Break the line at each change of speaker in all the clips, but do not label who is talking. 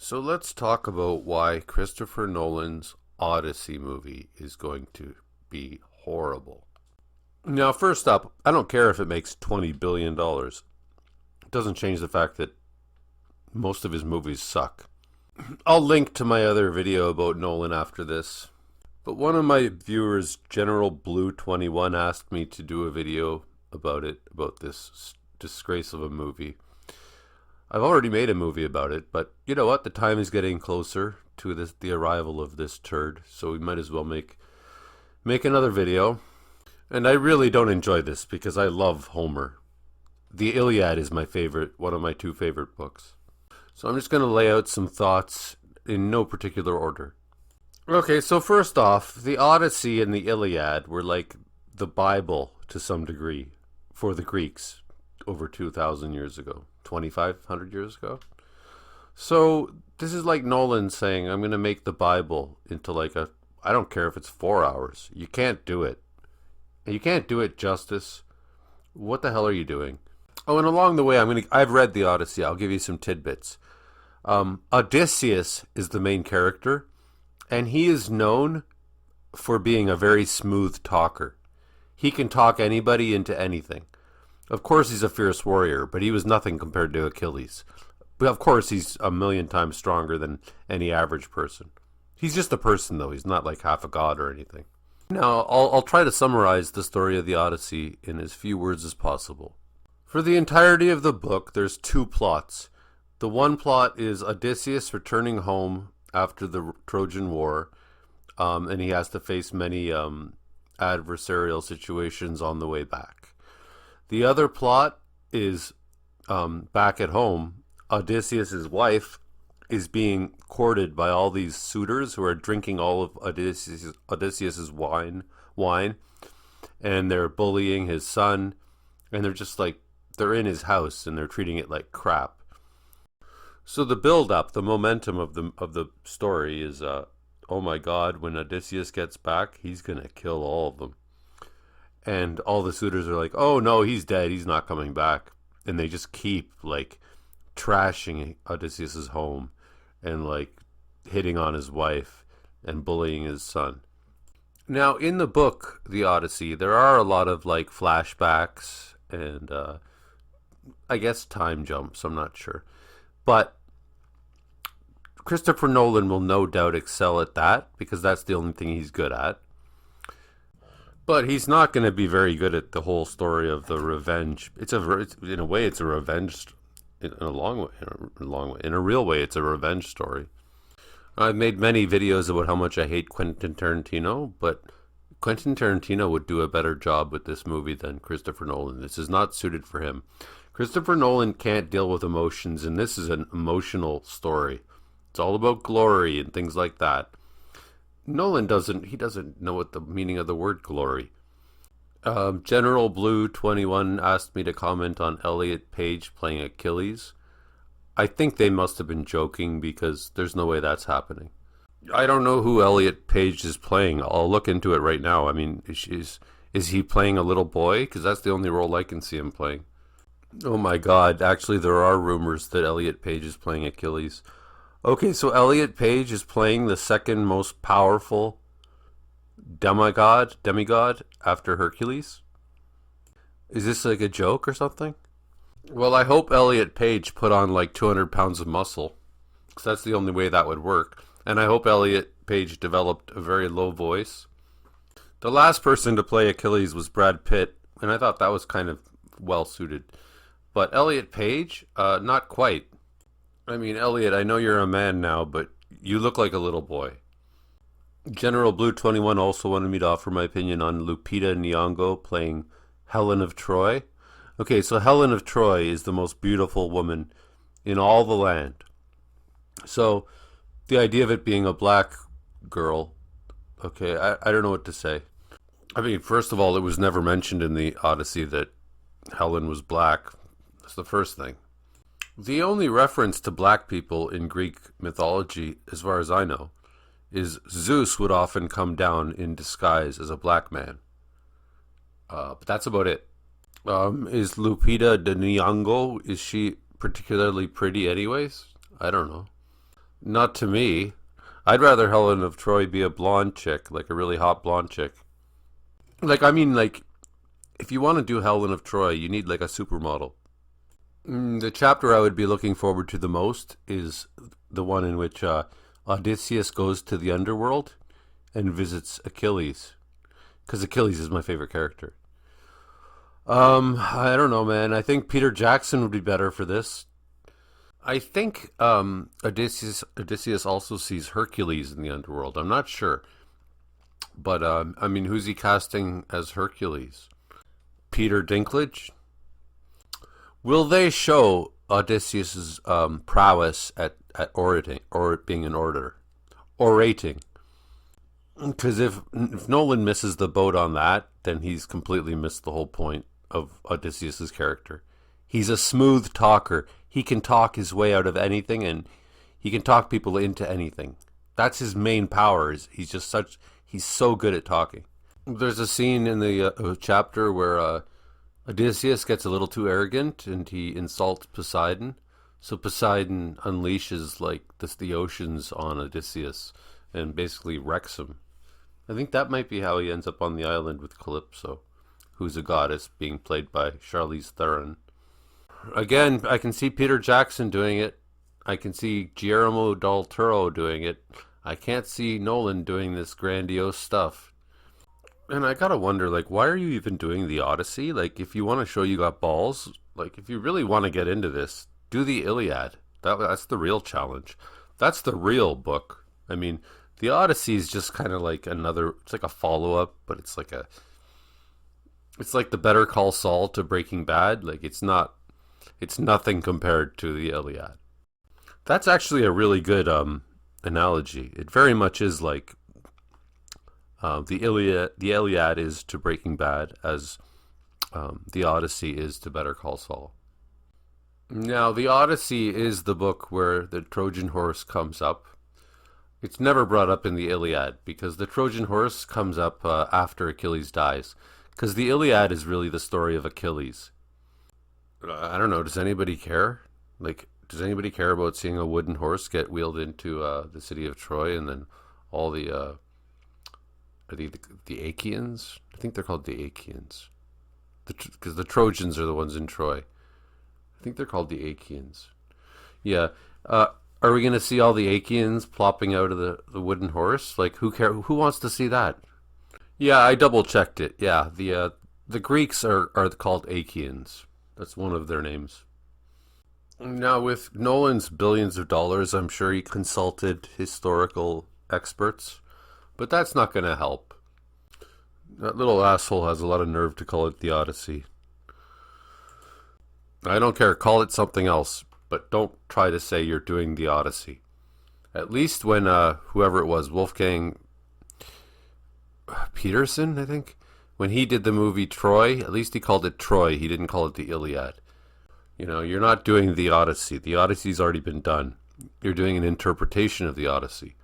So let's talk about why Christopher Nolan's Odyssey movie is going to be horrible. Now, first up, I don't care if it makes $20 billion. It doesn't change the fact that most of his movies suck. I'll link to my other video about Nolan after this. But one of my viewers, General Blue 21, asked me to do a video about this disgrace of a movie. I've already made a movie about it, but you know what? The time is getting closer to the arrival of this turd, so we might as well make another video. And I really don't enjoy this because I love Homer. The Iliad is my favorite, one of my two favorite books. So I'm just going to lay out some thoughts in no particular order. Okay, so first off, the Odyssey and the Iliad were like the Bible to some degree for the Greeks over 2,000 years ago, 2,500 years ago. So this is like Nolan saying, I'm going to make the Bible into I don't care if it's 4 hours. You can't do it. You can't do it justice. What the hell are you doing? Oh, and along the way, I've read the Odyssey. I'll give you some tidbits. Odysseus is the main character, and he is known for being a very smooth talker. He can talk anybody into anything. Of course, he's a fierce warrior, but he was nothing compared to Achilles. But of course, he's a million times stronger than any average person. He's just a person, though. He's not like half a god or anything. Now, I'll try to summarize the story of the Odyssey in as few words as possible. For the entirety of the book, there's two plots. The one plot is Odysseus returning home after the Trojan War, and he has to face many adversarial situations on the way back. The other plot is back at home. Odysseus' wife is being courted by all these suitors who are drinking all of Odysseus' wine, and they're bullying his son, and they're just they're in his house and they're treating it like crap. So the build-up, the momentum of the story is, oh my God, when Odysseus gets back, he's gonna kill all of them. And all the suitors are like, oh no, he's dead, he's not coming back. And they just keep trashing Odysseus' home and hitting on his wife and bullying his son. Now in the book, The Odyssey, there are a lot of flashbacks and I guess time jumps, I'm not sure. But Christopher Nolan will no doubt excel at that because that's the only thing he's good at. But he's not going to be very good at the whole story of the revenge. In a way, it's a revenge. In a real way, it's a revenge story. I've made many videos about how much I hate Quentin Tarantino, but Quentin Tarantino would do a better job with this movie than Christopher Nolan. This is not suited for him. Christopher Nolan can't deal with emotions, and this is an emotional story. It's all about glory and things like that. Nolan doesn't know what the meaning of the word glory. General Blue 21 asked me to comment on Elliot Page playing Achilles. I think they must have been joking because there's no way that's happening. I don't know who Elliot Page is playing. I'll look into it right now. I mean, is he playing a little boy? Because that's the only role I can see him playing. Oh my God, actually there are rumors that Elliot Page is playing Achilles. Okay, so Elliot Page is playing the second most powerful demigod after Hercules? Is this a joke or something? Well, I hope Elliot Page put on 200 pounds of muscle, because that's the only way that would work. And I hope Elliot Page developed a very low voice. The last person to play Achilles was Brad Pitt, and I thought that was kind of well suited. But Elliot Page, not quite. I mean, Elliot, I know you're a man now, but you look like a little boy. General Blue 21 also wanted me to offer my opinion on Lupita Nyong'o playing Helen of Troy. Okay, so Helen of Troy is the most beautiful woman in all the land. So the idea of it being a black girl, okay, I don't know what to say. I mean, first of all, it was never mentioned in the Odyssey that Helen was black. That's the first thing. The only reference to black people in Greek mythology, as far as I know, is Zeus would often come down in disguise as a black man. But that's about it. Is Lupita Nyong'o, is she particularly pretty anyways? I don't know. Not to me. I'd rather Helen of Troy be a blonde chick, like a really hot blonde chick. Like, I mean, like, if you want to do Helen of Troy, you need like a supermodel. The chapter I would be looking forward to the most is the one in which Odysseus goes to the underworld and visits Achilles, because Achilles is my favorite character. I don't know, man. I think Peter Jackson would be better for this. I think Odysseus also sees Hercules in the underworld. I'm not sure, but I mean, who's he casting as Hercules? Peter Dinklage. Will they show Odysseus's prowess at orating or being an orating? Because if Nolan misses the boat on that, then he's completely missed the whole point of Odysseus's character. He's a smooth talker. He can talk his way out of anything, and he can talk people into anything. That's his main power. He's so good at talking. There's a scene in the chapter where Odysseus gets a little too arrogant and he insults Poseidon. So Poseidon unleashes like the oceans on Odysseus and basically wrecks him. I think that might be how he ends up on the island with Calypso, who's a goddess being played by Charlize Theron. Again, I can see Peter Jackson doing it. I can see Guillermo del Toro doing it. I can't see Nolan doing this grandiose stuff. And I gotta wonder, like, why are you even doing the Odyssey? Like, if you want to show you got balls, like, if you really want to get into this, do the Iliad. That's the real challenge. That's the real book. I mean, the Odyssey is just kind of like it's like a follow-up, but it's like the Better Call Saul to Breaking Bad. Like, it's nothing compared to the Iliad. That's actually a really good analogy. It very much is like the Iliad is to Breaking Bad as the Odyssey is to Better Call Saul. Now, the Odyssey is the book where the Trojan horse comes up. It's never brought up in the Iliad because the Trojan horse comes up after Achilles dies. Because the Iliad is really the story of Achilles. I don't know. Does anybody care? Like, does anybody care about seeing a wooden horse get wheeled into the city of Troy and then all the are they the Achaeans? I think they're called the Achaeans. Because the Trojans are the ones in Troy. I think they're called the Achaeans. Yeah. Are we going to see all the Achaeans plopping out of the wooden horse? Like, who wants to see that? Yeah, I double checked it. Yeah, the Greeks are called Achaeans. That's one of their names. Now, with Nolan's billions of dollars, I'm sure he consulted historical experts, but that's not going to help. That little asshole has a lot of nerve to call it the Odyssey. I don't care, call it something else, but don't try to say you're doing the Odyssey. At least when whoever it was, Wolfgang Peterson, I think, when he did the movie Troy, at least he called it Troy. He didn't call it the Iliad. You know, you're not doing the Odyssey. The Odyssey's already been done. You're doing an interpretation of the Odyssey.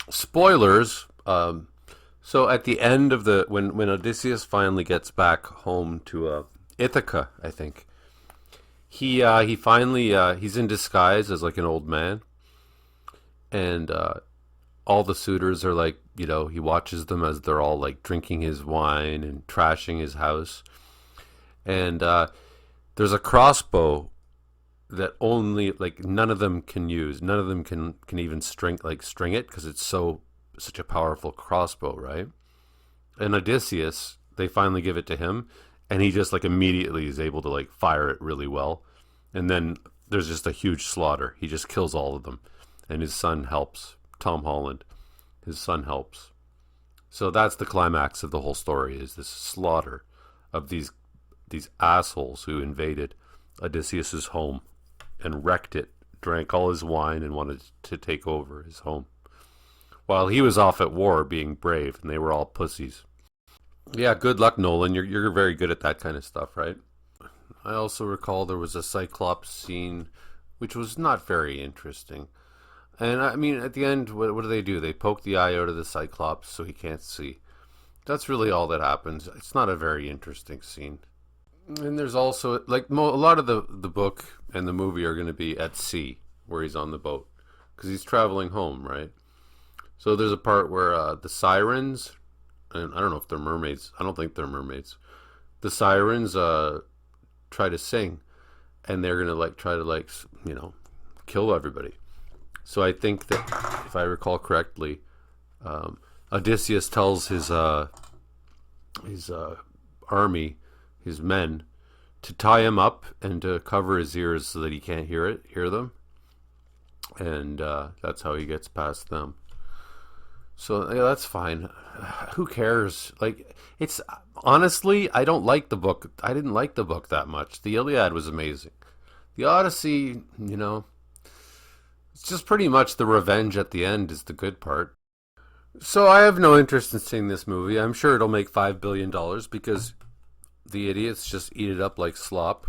Spoilers. So at the end of when Odysseus finally gets back home to Ithaca, I think, he finally he's in disguise as like an old man, and all the suitors are like, you know, he watches them as they're all like drinking his wine and trashing his house, and there's a crossbow that only like none of them can use. None of them can even string it because it's such a powerful crossbow, right? And Odysseus, they finally give it to him, and he just like immediately is able to like fire it really well, and then there's just a huge slaughter. He just kills all of them, and his son helps. Tom Holland, his son helps. So that's the climax of the whole story: is this slaughter of these assholes who invaded Odysseus's home and wrecked it, drank all his wine, and wanted to take over his home, while he was off at war being brave, and they were all pussies. Yeah, good luck, Nolan. You're very good at that kind of stuff, right? I also recall there was a Cyclops scene, which was not very interesting. And I mean, at the end, what do? They poke the eye out of the Cyclops so he can't see. That's really all that happens. It's not a very interesting scene. And there's also, like, a lot of the book and the movie are going to be at sea, where he's on the boat. because he's traveling home, right? So there's a part where the sirens, and I don't know if they're mermaids. I don't think they're mermaids. The sirens try to sing, and they're gonna like try to like kill everybody. So I think that if I recall correctly, Odysseus tells his army, his men, to tie him up and to cover his ears so that he can't hear them, and that's how he gets past them. So yeah, that's fine. Who cares? Like, it's honestly, I don't like the book. I didn't like the book that much. The Iliad was amazing. The Odyssey, it's just pretty much the revenge at the end is the good part. So I have no interest in seeing this movie. I'm sure it'll make $5 billion because the idiots just eat it up like slop.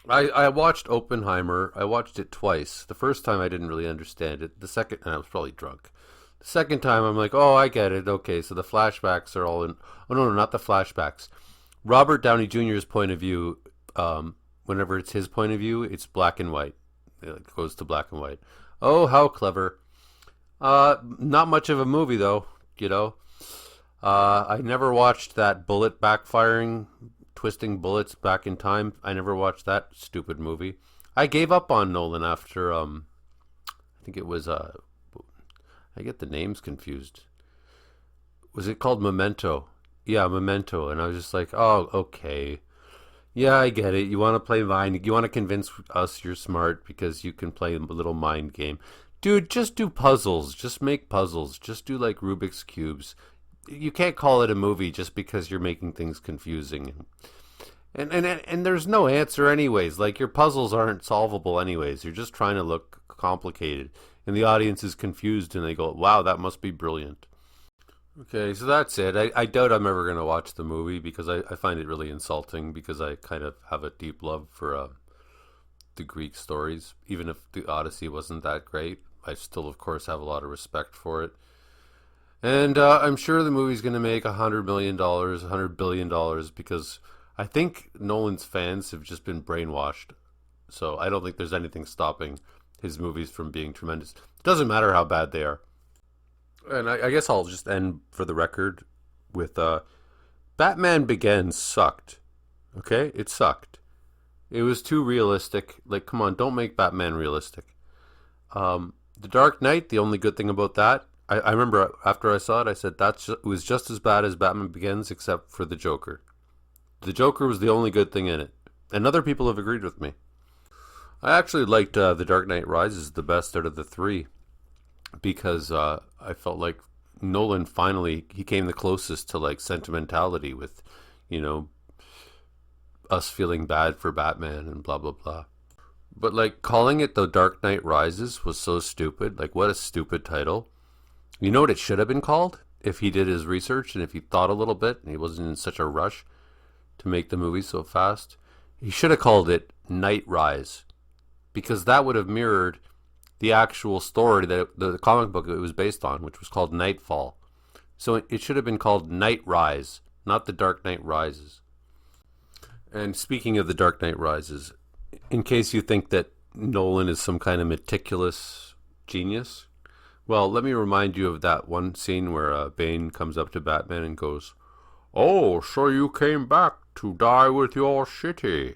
I watched Oppenheimer. I watched it twice. The first time I didn't really understand it. The second, and I was probably drunk. The second time I'm like, oh, I get it. Okay, so the flashbacks are all in. Oh no, not the flashbacks. Robert Downey Jr.'s point of view. Whenever it's his point of view, it's black and white. It goes to black and white. Oh, how clever. Not much of a movie though. I never watched that bullet backfiring, twisting bullets back in time. I never watched that stupid movie. I gave up on Nolan after I think it was I get the names confused. Was it called Memento? Yeah, Memento. And I was just like, oh, okay. Yeah, I get it. You want to play mind. You want to convince us you're smart because you can play a little mind game. Dude, just do puzzles. Just make puzzles. Just do like Rubik's Cubes. You can't call it a movie just because you're making things confusing. And there's no answer anyways. Like, your puzzles aren't solvable anyways. You're just trying to look complicated. And the audience is confused and they go, wow, that must be brilliant. Okay, so that's it. I doubt I'm ever going to watch the movie because I find it really insulting because I kind of have a deep love for the Greek stories. Even if the Odyssey wasn't that great, I still, of course, have a lot of respect for it. And I'm sure the movie's going to make $100 million, $100 billion because I think Nolan's fans have just been brainwashed. So I don't think there's anything stopping his movies from being tremendous. It doesn't matter how bad they are. And I guess I'll just end for the record with Batman Begins sucked. Okay? It sucked. It was too realistic. Like, come on, don't make Batman realistic. The Dark Knight, the only good thing about that, I remember after I saw it, I said it was just as bad as Batman Begins except for the Joker. The Joker was the only good thing in it. And other people have agreed with me. I actually liked The Dark Knight Rises the best out of the three because I felt like Nolan finally, he came the closest to like sentimentality with, us feeling bad for Batman and blah, blah, blah. But like calling it The Dark Knight Rises was so stupid. Like, what a stupid title. You know what it should have been called if he did his research and if he thought a little bit and he wasn't in such a rush to make the movie so fast? He should have called it Night Rise. Because that would have mirrored the actual story that the comic book it was based on, which was called Nightfall. So it should have been called Night Rise, not The Dark Knight Rises. And speaking of The Dark Knight Rises, in case you think that Nolan is some kind of meticulous genius, well, let me remind you of that one scene where Bane comes up to Batman and goes, "Oh, so you came back to die with your city."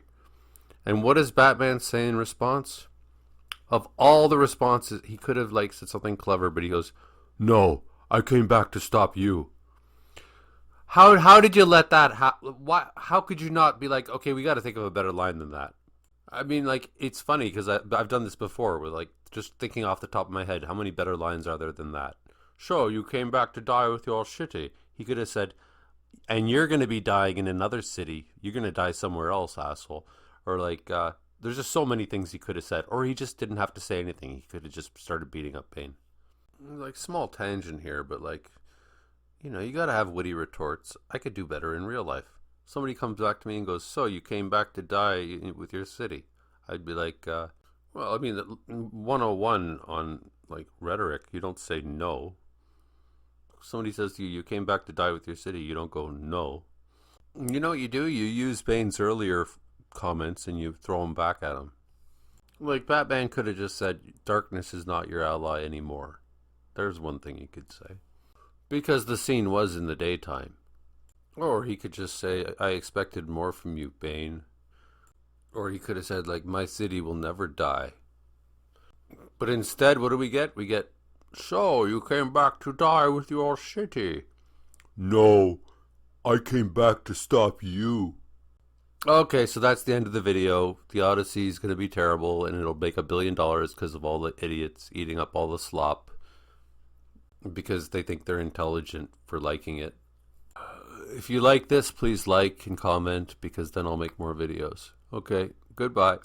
And what does Batman say in response? Of all the responses, he could have like said something clever, but he goes, "No, I came back to stop you." How did you let that how could you not be like, okay, we got to think of a better line than that? I mean, like, it's funny because I've done this before with like just thinking off the top of my head, how many better lines are there than that? "So you came back to die with your city." He could have said, "And you're going to be dying in another city. You're going to die somewhere else, asshole." Or like, there's just so many things he could have said. Or he just didn't have to say anything. He could have just started beating up Bane. Like, small tangent here, but like, you got to have witty retorts. I could do better in real life. Somebody comes back to me and goes, "So you came back to die with your city." I'd be like, well, I mean, 101 on like rhetoric, you don't say no. Somebody says to you, "You came back to die with your city," you don't go no. You know what you do? You use Bane's earlier comments and you throw them back at him. Like, Batman could have just said, darkness is not your ally anymore. There's one thing he could say. Because the scene was in the daytime. Or he could just say, I expected more from you, Bane. Or he could have said, like, my city will never die. But instead, what do we get? We get, so you came back to die with your city.
No, I came back to stop you.
Okay, so that's the end of the video. The Odyssey is going to be terrible, and it'll make $1 billion because of all the idiots eating up all the slop because they think they're intelligent for liking it. If you like this, please like and comment, because then I'll make more videos. Okay, goodbye.